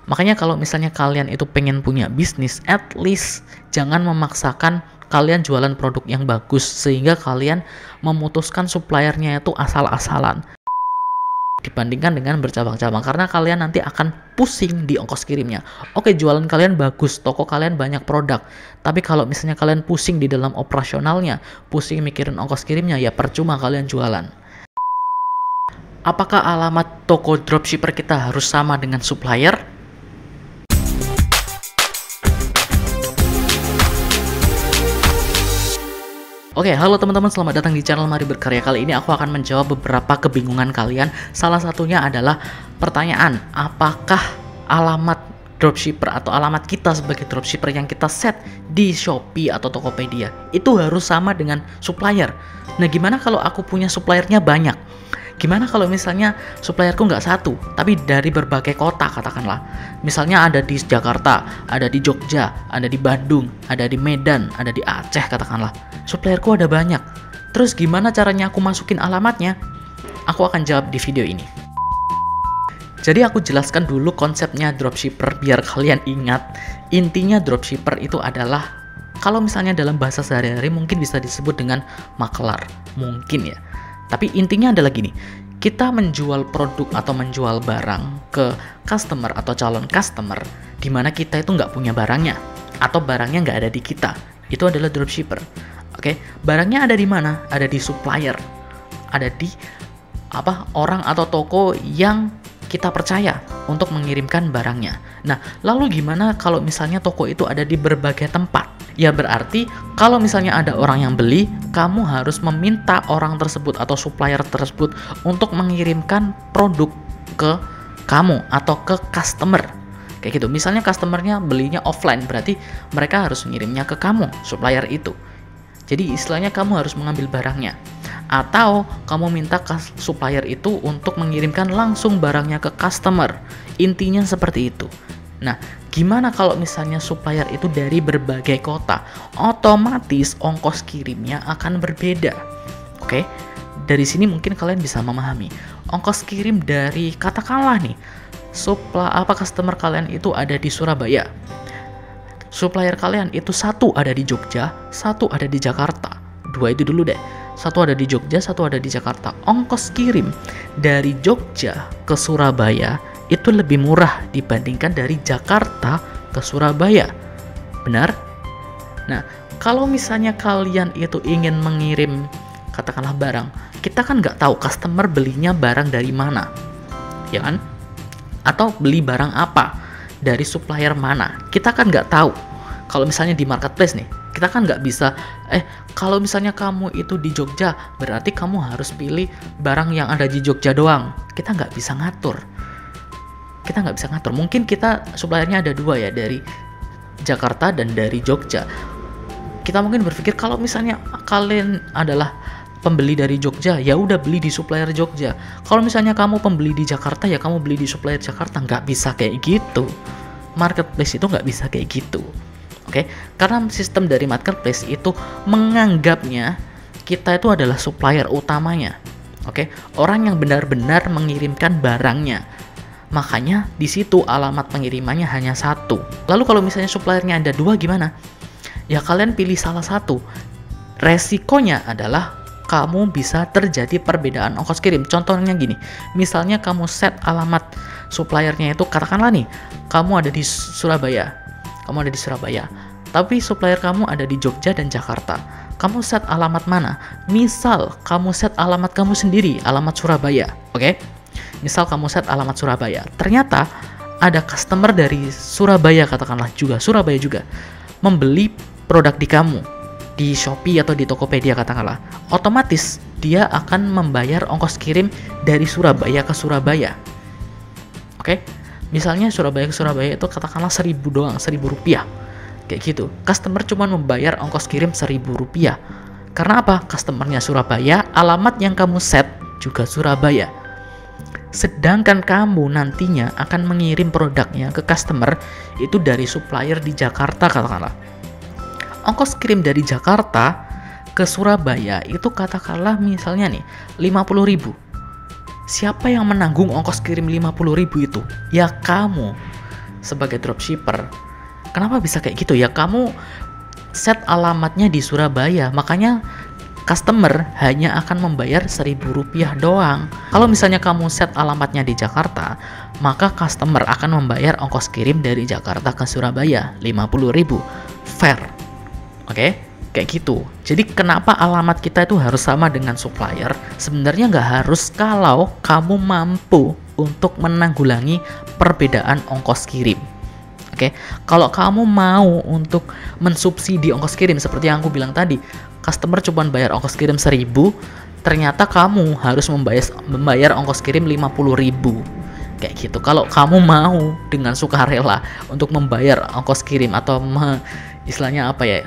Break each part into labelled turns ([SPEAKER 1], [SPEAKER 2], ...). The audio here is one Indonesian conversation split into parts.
[SPEAKER 1] Makanya kalau misalnya kalian itu pengen punya bisnis, at least jangan memaksakan kalian jualan produk yang bagus sehingga kalian memutuskan suppliernya itu asal-asalan dibandingkan dengan bercabang-cabang, karena kalian nanti akan pusing di ongkos kirimnya. Oke, jualan kalian bagus, toko kalian banyak produk, tapi kalau misalnya kalian pusing di dalam operasionalnya, pusing mikirin ongkos kirimnya, ya percuma kalian jualan. Apakah alamat toko dropshipper kita harus sama dengan supplier? Oke, halo teman-teman, selamat datang di channel Mari Berkarya. Kali ini aku akan menjawab beberapa kebingungan kalian. Salah satunya adalah pertanyaan, apakah alamat dropshipper atau alamat kita sebagai dropshipper yang kita set di Shopee atau Tokopedia itu harus sama dengan supplier? Nah, gimana kalau aku punya suppliernya banyak? Gimana kalau misalnya supplierku nggak satu, tapi dari berbagai kota katakanlah. Misalnya ada di Jakarta, ada di Jogja, ada di Bandung, ada di Medan, ada di Aceh katakanlah. Supplierku ada banyak. Terus gimana caranya aku masukin alamatnya? Aku akan jawab di video ini. Jadi aku jelaskan dulu konsepnya dropshipper biar kalian ingat. Intinya dropshipper itu adalah, kalau misalnya dalam bahasa sehari-hari mungkin bisa disebut dengan makelar. Mungkin ya. Tapi intinya adalah gini, kita menjual produk atau menjual barang ke customer atau calon customer di mana kita itu nggak punya barangnya atau barangnya nggak ada di kita. Itu adalah dropshipper. Oke, barangnya ada di mana? Ada di supplier. Ada di orang atau toko yang kita percaya untuk mengirimkan barangnya. Nah, lalu gimana kalau misalnya toko itu ada di berbagai tempat? Ya berarti kalau misalnya ada orang yang beli, kamu harus meminta orang tersebut atau supplier tersebut untuk mengirimkan produk ke kamu atau ke customer. Kayak gitu. Misalnya customernya belinya offline, berarti mereka harus mengirimnya ke kamu, supplier itu. Jadi istilahnya kamu harus mengambil barangnya. Atau kamu minta supplier itu untuk mengirimkan langsung barangnya ke customer. Intinya seperti itu. Nah, gimana kalau misalnya supplier itu dari berbagai kota? Otomatis ongkos kirimnya akan berbeda. Oke? Dari sini mungkin kalian bisa memahami. Ongkos kirim dari, katakanlah nih, customer kalian itu ada di Surabaya. Supplier kalian itu satu ada di Jogja, satu ada di Jakarta. Dua itu dulu deh. Satu ada di Jogja, satu ada di Jakarta. Ongkos kirim dari Jogja ke Surabaya itu lebih murah dibandingkan dari Jakarta ke Surabaya. Benar? Nah, kalau misalnya kalian itu ingin mengirim katakanlah barang, kita kan nggak tahu customer belinya barang dari mana, ya kan? Atau beli barang apa dari supplier mana, kita kan nggak tahu. Kalau misalnya di marketplace nih, kita kan nggak bisa, kalau misalnya kamu itu di Jogja, berarti kamu harus pilih barang yang ada di Jogja doang. Kita nggak bisa ngatur. Mungkin kita suppliernya ada dua ya, dari Jakarta dan dari Jogja. Kita mungkin berpikir kalau misalnya kalian adalah pembeli dari Jogja, ya udah beli di supplier Jogja. Kalau misalnya kamu pembeli di Jakarta, ya kamu beli di supplier Jakarta. Nggak bisa kayak gitu. Marketplace itu nggak bisa kayak gitu. Oke? Karena sistem dari marketplace itu menganggapnya kita itu adalah supplier utamanya. Oke? Orang yang benar-benar mengirimkan barangnya. Makanya di situ alamat pengirimannya hanya satu. Lalu kalau misalnya suppliernya ada dua gimana? Ya kalian pilih salah satu. Resikonya adalah kamu bisa terjadi perbedaan ongkos kirim. Contohnya gini, misalnya kamu set alamat suppliernya itu, katakanlah nih, kamu ada di Surabaya, tapi supplier kamu ada di Jogja dan Jakarta. Kamu set alamat mana? Misal kamu set alamat kamu sendiri, alamat Surabaya, oke? Misal kamu set alamat Surabaya, ternyata ada customer dari Surabaya, katakanlah Surabaya juga, membeli produk di kamu, di Shopee atau di Tokopedia katakanlah, otomatis dia akan membayar ongkos kirim dari Surabaya ke Surabaya. Oke? Misalnya Surabaya ke Surabaya itu katakanlah 1.000 doang, 1.000 rupiah. Kayak gitu. Customer cuma membayar ongkos kirim 1.000 rupiah. Karena apa? Customernya Surabaya, alamat yang kamu set juga Surabaya. Sedangkan kamu nantinya akan mengirim produknya ke customer itu dari supplier di Jakarta katakanlah. Ongkos kirim dari Jakarta ke Surabaya itu katakanlah misalnya nih 50.000. Siapa yang menanggung ongkos kirim 50.000 itu? Ya kamu. sebagai dropshipper. Kenapa bisa kayak gitu ya? Kamu set alamatnya di Surabaya, makanya customer hanya akan membayar Rp1.000 doang. Kalau misalnya kamu set alamatnya di Jakarta, maka customer akan membayar ongkos kirim dari Jakarta ke Surabaya Rp50.000. Fair. Oke? Kayak gitu. Jadi kenapa alamat kita itu harus sama dengan supplier? Sebenarnya nggak harus kalau kamu mampu untuk menanggulangi perbedaan ongkos kirim. Oke, kalau kamu mau untuk mensubsidi ongkos kirim seperti yang aku bilang tadi, customer cuma bayar ongkos kirim 1.000, ternyata kamu harus membayar ongkos kirim 50.000. Kayak gitu. Kalau kamu mau dengan sukarela untuk membayar ongkos kirim atau istilahnya apa ya,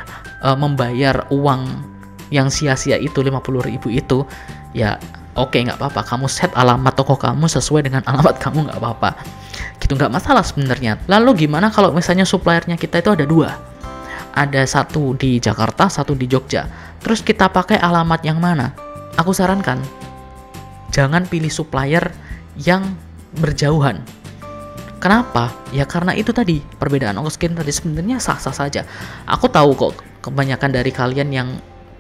[SPEAKER 1] membayar uang yang sia-sia itu 50.000 itu, ya oke, nggak apa-apa. Kamu set alamat toko kamu sesuai dengan alamat kamu, nggak apa-apa. Gitu, nggak masalah sebenarnya. Lalu gimana kalau misalnya suppliernya kita itu ada 2? Ada satu di Jakarta, satu di Jogja. Terus kita pakai alamat yang mana? Aku sarankan, jangan pilih supplier yang berjauhan. Kenapa? Ya karena itu tadi, perbedaan ongkos kirim tadi sebenarnya sah-sah saja. Aku tahu kok kebanyakan dari kalian yang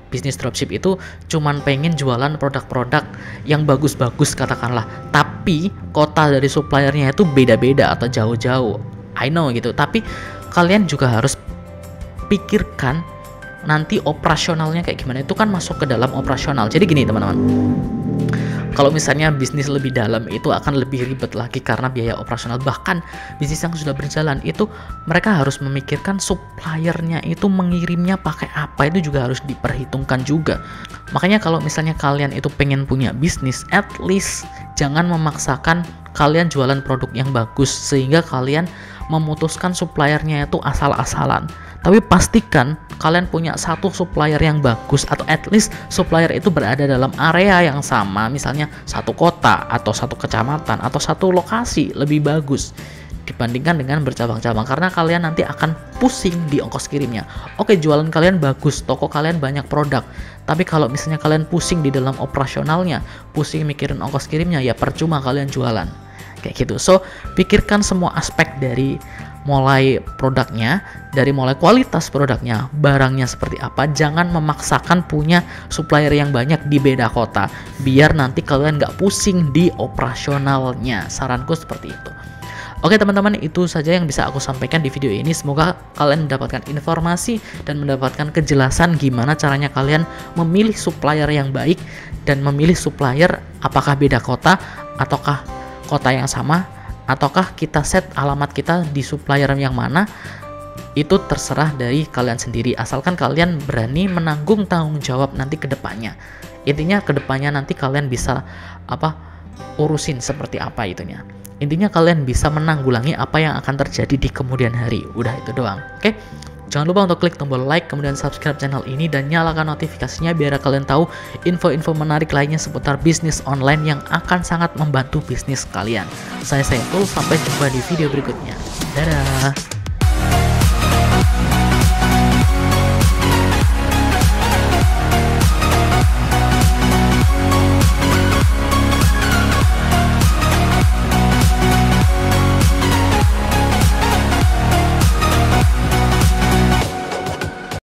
[SPEAKER 1] bisnis dropship itu cuman pengen jualan produk-produk yang bagus-bagus katakanlah, tapi kota dari suppliernya itu beda-beda atau jauh-jauh. I know gitu, tapi kalian juga harus pikirkan nanti operasionalnya kayak gimana. Itu kan masuk ke dalam operasional. Jadi gini teman-teman, kalau misalnya bisnis lebih dalam itu akan lebih ribet lagi karena biaya operasional. Bahkan bisnis yang sudah berjalan itu mereka harus memikirkan suppliernya itu mengirimnya pakai apa, itu juga harus diperhitungkan juga. Makanya kalau misalnya kalian itu pengen punya bisnis, at least jangan memaksakan kalian jualan produk yang bagus sehingga kalian memutuskan suppliernya itu asal-asalan. Tapi pastikan kalian punya satu supplier yang bagus, atau at least supplier itu berada dalam area yang sama, misalnya satu kota atau satu kecamatan atau satu lokasi lebih bagus dibandingkan dengan bercabang-cabang, karena kalian nanti akan pusing di ongkos kirimnya. Oke, jualan kalian bagus, toko kalian banyak produk, tapi kalau misalnya kalian pusing di dalam operasionalnya, pusing mikirin ongkos kirimnya, ya percuma kalian jualan. Kayak gitu. So, pikirkan semua aspek dari mulai produknya, dari mulai kualitas produknya, barangnya seperti apa. Jangan memaksakan punya supplier yang banyak di beda kota, biar nanti kalian nggak pusing di operasionalnya. Saranku seperti itu. Oke teman-teman, itu saja yang bisa aku sampaikan di video ini. Semoga kalian mendapatkan informasi dan mendapatkan kejelasan gimana caranya kalian memilih supplier yang baik dan memilih supplier apakah beda kota ataukah kota yang sama, ataukah kita set alamat kita di supplier yang mana. Itu terserah dari kalian sendiri, asalkan kalian berani menanggung tanggung jawab nanti ke depannya. Intinya ke depannya nanti kalian bisa urusin seperti apa itunya. Intinya kalian bisa menanggulangi apa yang akan terjadi di kemudian hari. Udah itu doang. Oke? Jangan lupa untuk klik tombol like, kemudian subscribe channel ini dan nyalakan notifikasinya biar kalian tahu info-info menarik lainnya seputar bisnis online yang akan sangat membantu bisnis kalian. Saya Saiful, sampai jumpa di video berikutnya. Dadah!